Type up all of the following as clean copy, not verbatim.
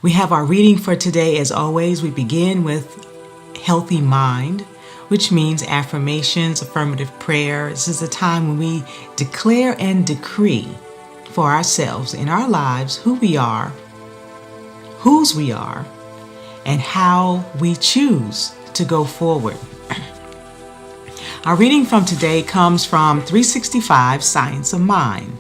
We have our reading for today. As always, we begin with healthy mind, which means affirmations, affirmative prayer. This is a time when we declare and decree for ourselves in our lives who we are, whose we are, and how we choose to go forward. Our reading from today comes from 365 Science of Mind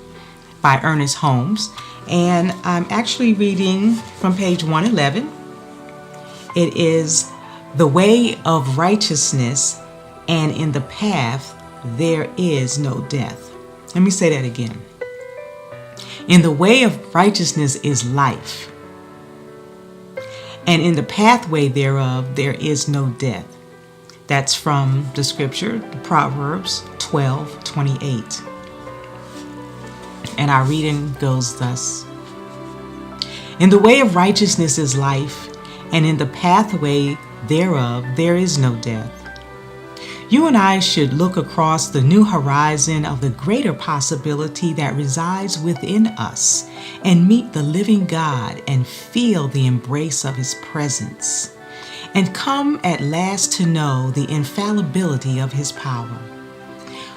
by Ernest Holmes, and I'm actually reading from page 111. It is the way of righteousness, and in the path there is no death. Let me say that again. In the way of righteousness is life, and in the pathway thereof there is no death. That's from the scripture, Proverbs 12:28. And our reading goes thus. In the way of righteousness is life, and in the pathway thereof there is no death. You and I should look across the new horizon of the greater possibility that resides within us and meet the living God and feel the embrace of His presence, and come at last to know the infallibility of His power.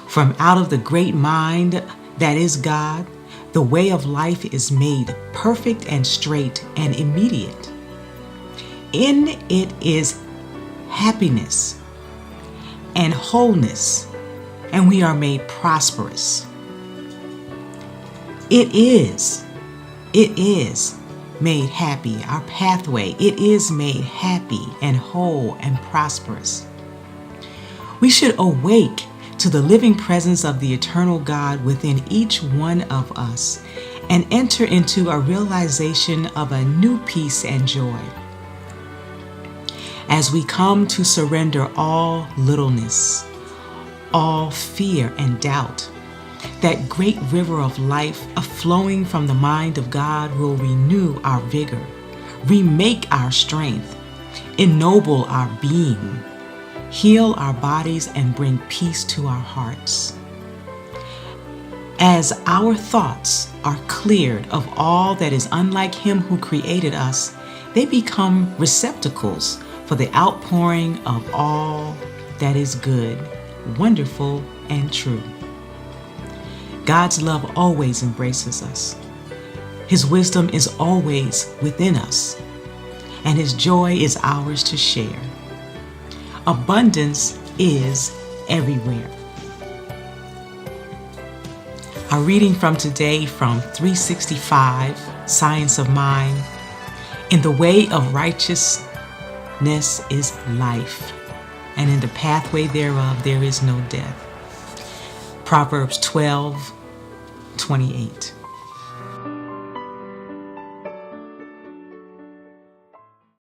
From out of the great mind that is God, the way of life is made perfect and straight and immediate. In it is happiness and wholeness, and we are made prosperous. It is made happy. Our pathway, it is made happy and whole and prosperous. We should awake to the living presence of the eternal God within each one of us and enter into a realization of a new peace and joy. As we come to surrender all littleness, all fear and doubt, that great river of life flowing from the mind of God will renew our vigor, remake our strength, ennoble our being, heal our bodies, and bring peace to our hearts. As our thoughts are cleared of all that is unlike Him who created us, they become receptacles for the outpouring of all that is good, wonderful, and true. God's love always embraces us. His wisdom is always within us, and His joy is ours to share. Abundance is everywhere. Our reading from today from 365 Science of Mind. In the way of righteousness is life, and in the pathway thereof there is no death. Proverbs 12:28.